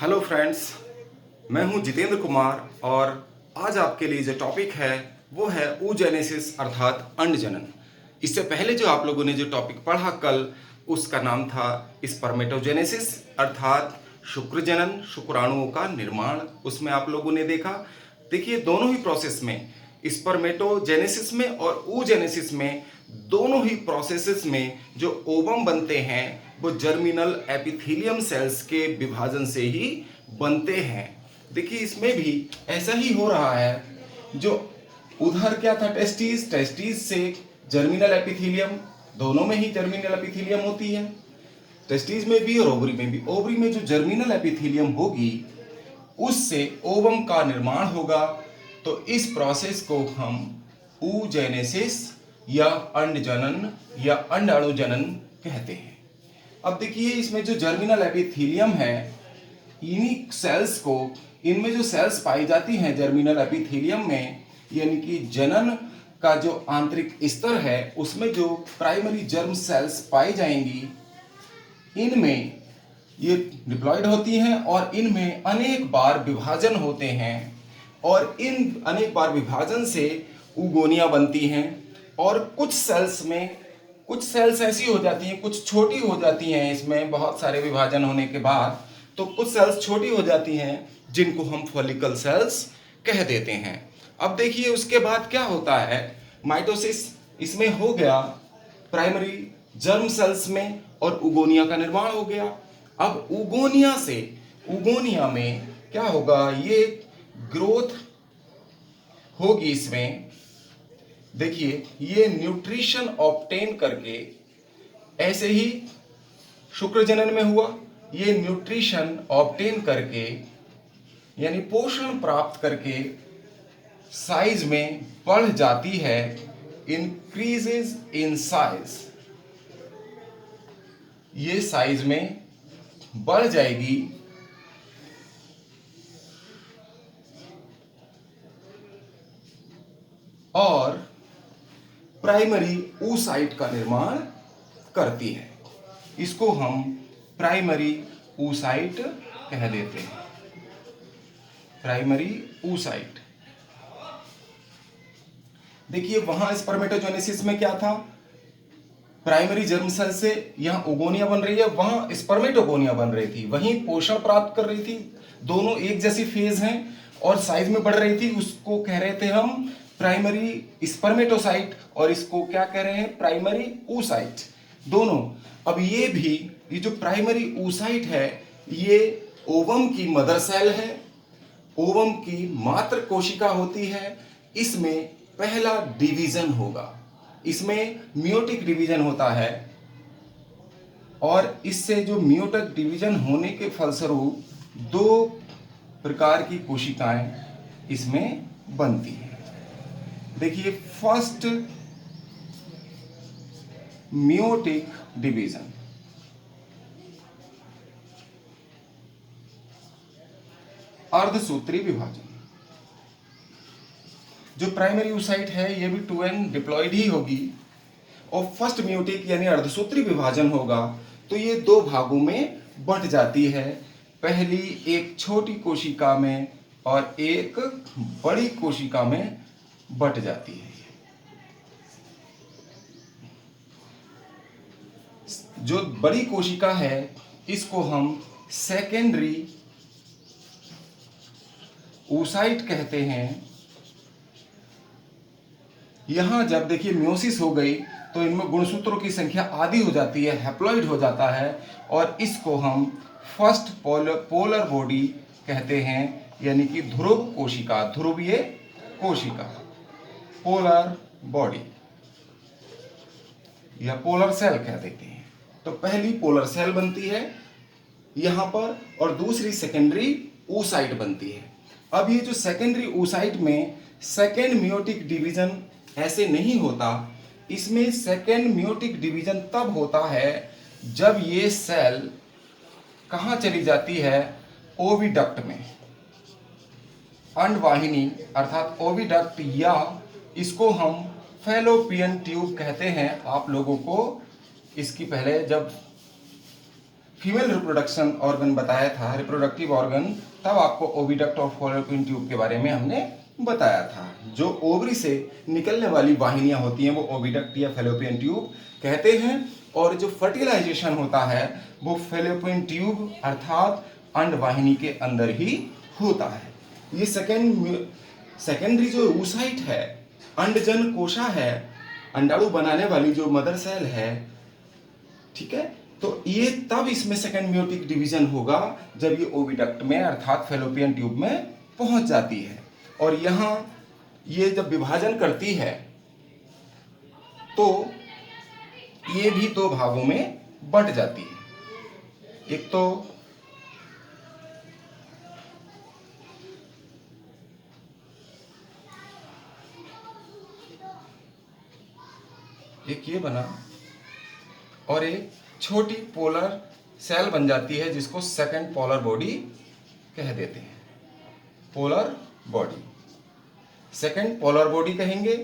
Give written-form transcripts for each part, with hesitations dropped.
Hello friends, मैं हूं जितेंद्र कुमार और आज आपके लिए जो टॉपिक है वो है oogenesis अर्थात अंड जनन। इससे पहले जो आप लोगों ने जो टॉपिक पढ़ा कल, उसका नाम था स्पर्मेटोजेनेसिस अर्थात शुक्र जनन, शुक्राणुओं का निर्माण। उसमें आप लोगों ने देखा, देखिए दोनों ही प्रोसेस में, स्पर्मेटोजेनेसिस में और oogenesis में, दोनों ही प्रोसेसेस में जो ओवम बनते हैं वो जर्मिनल एपिथेलियम सेल्स के विभाजन से ही बनते हैं। देखिए इसमें भी ऐसा ही हो रहा है। जो उधर क्या था, टेस्टिस, टेस्टिस से जर्मिनल एपिथेलियम, दोनों में ही जर्मिनल एपिथेलियम होती है, टेस्टिस में भी और ओवरी में भी। ओवरी में जो जर्मिनल एपिथेलियम होगी उससे ओवम का निर्माण होगा। तो इस प्रोसेस को हम oogenesis या अंड जनन या अंडाणु जनन कहते हैं। अब देखिए इसमें जो जर्मिनल एपिथेलियम है, इन्हीं सेल्स को, इनमें जो सेल्स पाई जाती हैं जर्मिनल एपिथेलियम में, यानी कि जनन का जो आंतरिक स्तर है उसमें जो प्राइमरी जर्म सेल्स पाई जाएंगी, इनमें ये डिप्लॉयड होती हैं और इनमें अनेक बार विभाजन होते हैं और इन अनेक बार विभाजन से उगोनिया बनती हैं। और कुछ सेल्स में, कुछ सेल्स ऐसी हो जाती हैं, कुछ छोटी हो जाती हैं, इसमें बहुत सारे विभाजन होने के बाद तो कुछ सेल्स छोटी हो जाती हैं जिनको हम फॉलिकल सेल्स कह देते हैं। अब देखिए उसके बाद क्या होता है, माइटोसिस इसमें हो गया, प्राइमरी जर्म सेल्स में, और उगोनिया का निर्माण हो गया। अब उगोनिया से, उगोनिया में क्या होगा, ये ग्रोथ होगी। इसमें देखिए ये न्यूट्रिशन ऑब्टेन करके, ऐसे ही शुक्र जनन में हुआ, ये न्यूट्रिशन ऑब्टेन करके यानी पोषण प्राप्त करके साइज में बढ़ जाती है, इंक्रीजेस इन साइज, ये साइज में बढ़ जाएगी और प्राइमरी oocyte का निर्माण करती है। इसको हम प्राइमरी oocyte कह देते हैं, प्राइमरी oocyte। देखिए वहां स्पर्मेटोजेनेसिस में क्या था, प्राइमरी जर्म सेल से यहां ओगोनिया बन रही है, वहां स्पर्मेटोगोनिया बन रही थी, वहीं पोषण प्राप्त कर रही थी। दोनों एक जैसी फेज हैं और साइज में बढ़ रही थी। उसको कह रहे थे हम प्राइमरी स्पर्मेटोसाइट और इसको क्या कह रहे हैं, प्राइमरी oocyte, दोनों। अब ये भी, ये जो प्राइमरी oocyte है, ये ओवम की मदर सेल है, ओवम की मात्र कोशिका होती है। इसमें पहला डिवीजन होगा, इसमें मियोटिक डिवीजन होता है और इससे जो मियोटिक डिवीजन होने के फलस्वरूप दो प्रकार की कोशिकाएं इसमें बनती हैं। देखिए फर्स्ट मियोटिक डिवीजन, अर्धसूत्री विभाजन। जो प्राइमरी oocyte है ये भी 2n डिप्लॉयड ही होगी और फर्स्ट मियोटिक यानी अर्धसूत्री विभाजन होगा तो ये दो भागों में बंट जाती है, पहली एक छोटी कोशिका में और एक बड़ी कोशिका में बंट जाती है। जो बड़ी कोशिका है इसको हम सेकेंडरी oocyte कहते हैं। यहां जब देखिए म्योसिस हो गई तो इनमें गुणसूत्रों की संख्या आधी हो जाती है, हैप्लॉइड हो जाता है और इसको हम फर्स्ट पोलर बॉडी कहते हैं, यानी कि ध्रुव कोशिका, ध्रुवीय कोशिका, पोलर बॉडी या पोलर सेल कह देते हैं। तो पहली पोलर सेल बनती है यहां पर और दूसरी सेकेंडरी oocyte बनती है। अब ये जो सेकेंडरी oocyte में सेकेंड मियोटिक डिवीजन ऐसे नहीं होता, इसमें सेकेंड मियोटिक डिवीजन तब होता है जब ये सेल कहां चली जाती है, ओविडक्ट में, अंडवाहिनी अर्थात ओविडक्ट, या इसको हम फैलोपियन ट्यूब कहते हैं। आप लोगों को इसकी पहले जब फीमेल रिप्रोडक्शन ऑर्गन बताया था, रिप्रोडक्टिव ऑर्गन, तब आपको ओविडक्ट और फॉलोपियन ट्यूब के बारे में हमने बताया था। जो ओवरी से निकलने वाली वाहिनियां होती हैं वो ओविडक्ट या फैलोपियन ट्यूब कहते हैं, और जो फर्टिलाइजेशन होता है वो फैलोपियन ट्यूब अर्थात अंड वाहिनी के अंदर ही होता है। ये सेकेंडरी जो oocyte है, अंडजन कोशा है, अंडाणु बनाने वाली जो मदर सेल है, ठीक है, तो ये तब इसमें सेकेंड म्योटिक डिवीजन होगा जब ये ओविडक्ट में अर्थात फैलोपियन ट्यूब में पहुंच जाती है। और यहाँ ये जब विभाजन करती है तो ये भी दो भागों में बंट जाती है। एक तो एक ये बना और एक छोटी पोलर सेल बन जाती है जिसको सेकंड पोलर बॉडी कह देते हैं। Polar body, second polar body कहेंगे।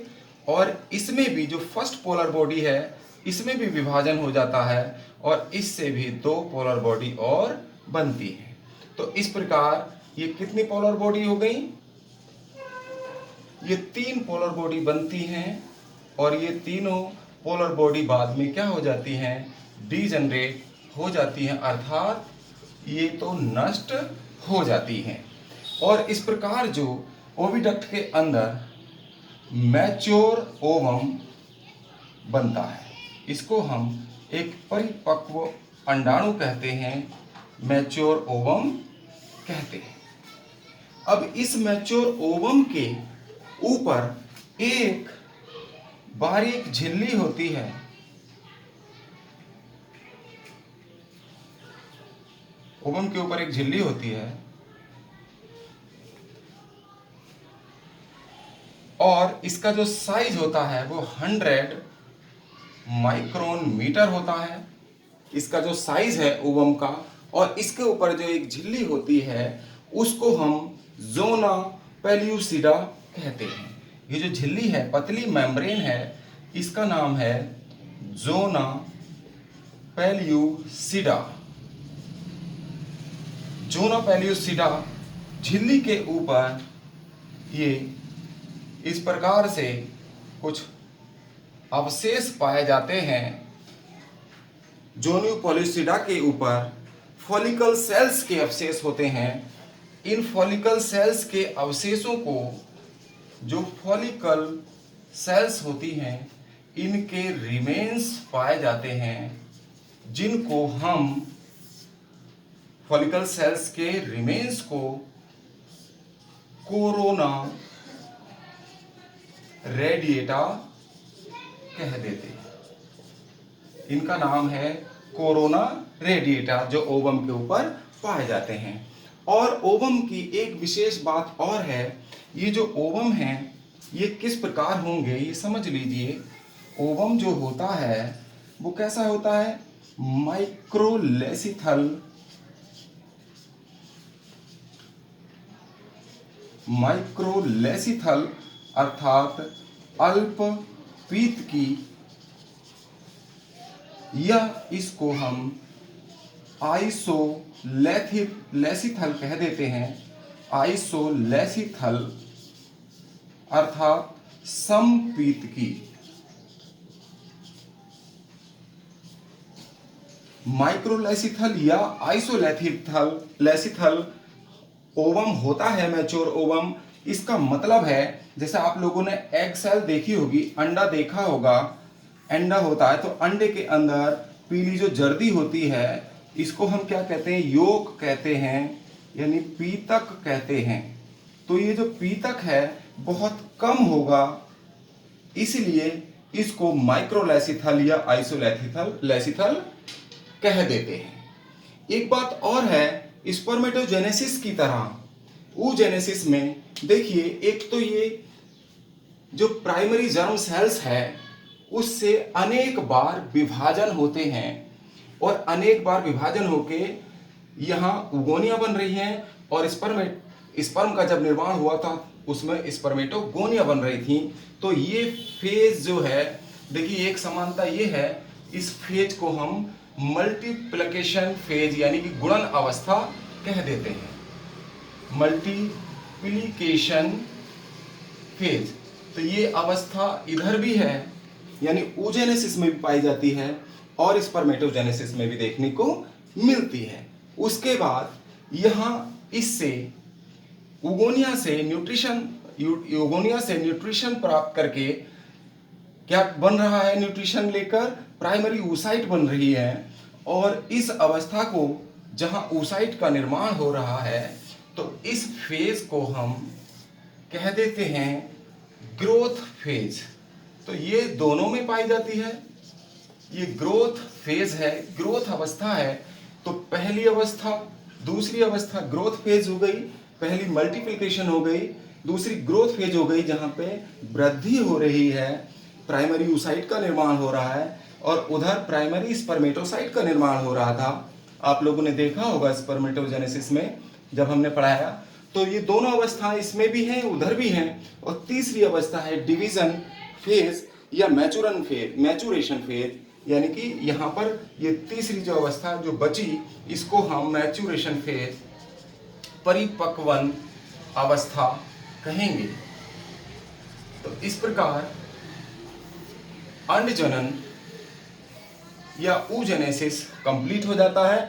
और इसमें भी जो फर्स्ट पोलर बॉडी है इसमें भी विभाजन हो जाता है और इससे भी दो पोलर बॉडी और बनती है। तो इस प्रकार ये कितनी पोलर बॉडी हो गई? ये तीन पोलर बॉडी बनती हैं और ये तीनों पोलर बॉडी बाद में क्या हो जाती हैं? डीजनरेट हो जाती हैं, अर्थात ये तो नष्ट हो जाती हैं। और इस प्रकार जो ओविडक्ट के अंदर मैच्योर ओवम बनता है, इसको हम एक परिपक्व अंडाणु कहते हैं, मैच्योर ओवम कहते हैं। अब इस मैच्योर ओवम के ऊपर एक बारीक झिल्ली होती है, ओवम के ऊपर एक झिल्ली होती है और इसका जो साइज होता है वो 100 माइक्रोन मीटर होता है, इसका जो साइज है ओवम का। और इसके ऊपर जो एक झिल्ली होती है उसको हम जोना पेल्यूसिडा कहते हैं। ये जो झिल्ली है, पतली मेम्ब्रेन है, इसका नाम है जोना पेल्यूसिडा। जोना पेल्यूसिडा झिल्ली के ऊपर ये इस प्रकार से कुछ अवशेष पाए जाते हैं। जोना पेल्यूसिडा के ऊपर फॉलिकल सेल्स के अवशेष होते हैं। इन फॉलिकल सेल्स के अवशेषों को, जो फॉलिकल सेल्स होती हैं, इनके रिमेन्स पाए जाते हैं, जिनको हम फॉलिकल सेल्स के रिमेन्स को कोरोना रेडिएटा कह देते हैं। इनका नाम है कोरोना रेडिएटा, जो ओवम के ऊपर पाए जाते हैं। और ओवम की एक विशेष बात और है, ये जो ओवम है ये किस प्रकार होंगे ये समझ लीजिए। ओवम जो होता है वो कैसा होता है? माइक्रोलेसिथल अर्थात अल्प पीत की, या इसको हम आइसोलेसिथल कह देते हैं। आइसोलेसिथल अर्थात समपीत की। माइक्रोलेसिथल या आइसोलेसिथल ओवम होता है, मैच्योर ओवम। इसका मतलब है, जैसे आप लोगों ने एग सेल देखी होगी, अंडा देखा होगा, अंडा होता है तो अंडे के अंदर पीली जो जर्दी होती है इसको हम क्या कहते हैं? योक कहते हैं, यानी पीतक कहते हैं। तो ये जो पीतक है बहुत कम होगा, इसलिए इसको माइक्रोलेसिथल या आइसोलेसिथल कह देते हैं। एक बात और है, स्पर्मेटोजेनेसिस की तरह oogenesis में देखिए, एक तो ये जो प्राइमरी जर्म सेल्स है उससे अनेक बार विभाजन होते हैं और अनेक बार विभाजन होके यहाँ उगोनिया बन रही हैं, और स्पर्म का जब निर्माण हुआ था उसमें स्पर्मेटोगोनिया बन रही थी। तो ये फेज जो है, देखिए एक समानता ये है, इस फेज को हम मल्टीप्लिकेशन फेज यानी कि गुणन अवस्था कह देते हैं। मल्टीप्लिकेशन फेज, तो ये अवस्था इधर भी है यानी oogenesis में भी पाई जाती है और स्पर्मेटोजेनेसिस में भी देखने को मिलती है। उसके बाद यहाँ इससे यूगोनिया से न्यूट्रिशन प्राप्त करके क्या बन रहा है, न्यूट्रिशन लेकर प्राइमरी oocyte बन रही है। और इस अवस्था को जहां oocyte का निर्माण हो रहा है तो इस फेज को हम कह देते हैं ग्रोथ फेज। तो ये दोनों में पाई जाती है, ये ग्रोथ फेज है, ग्रोथ अवस्था है। तो पहली अवस्था दूसरी अवस्था ग्रोथ फेज हो गई, पहली मल्टीप्लिकेशन हो गई, दूसरी ग्रोथ फेज हो गई जहां पे वृद्धि हो रही है, प्राइमरी oocyte का निर्माण हो रहा है और उधर प्राइमरी स्पर्मेटोसाइट का निर्माण हो रहा था। आप लोगों ने देखा होगा स्पर्मेटोजेनेसिस में जब हमने पढ़ाया, तो ये दोनों अवस्थाएं इसमें भी हैं उधर भी हैं। और तीसरी अवस्था है डिवीजन फेज या मैचुरेशन फेज, यानी कि यहाँ पर ये तीसरी जो अवस्था जो बची इसको हम मैचुरेशन फेज, परिपक्वन अवस्था कहेंगे। तो इस प्रकार अंडजनन या oogenesis कंप्लीट हो जाता है।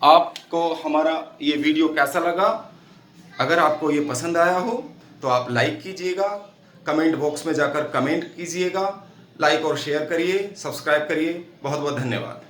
आपको हमारा ये वीडियो कैसा लगा? अगर आपको ये पसंद आया हो तो आप लाइक कीजिएगा, कमेंट बॉक्स में जाकर कमेंट कीजिएगा, लाइक और शेयर करिए, सब्सक्राइब करिए। बहुत बहुत धन्यवाद।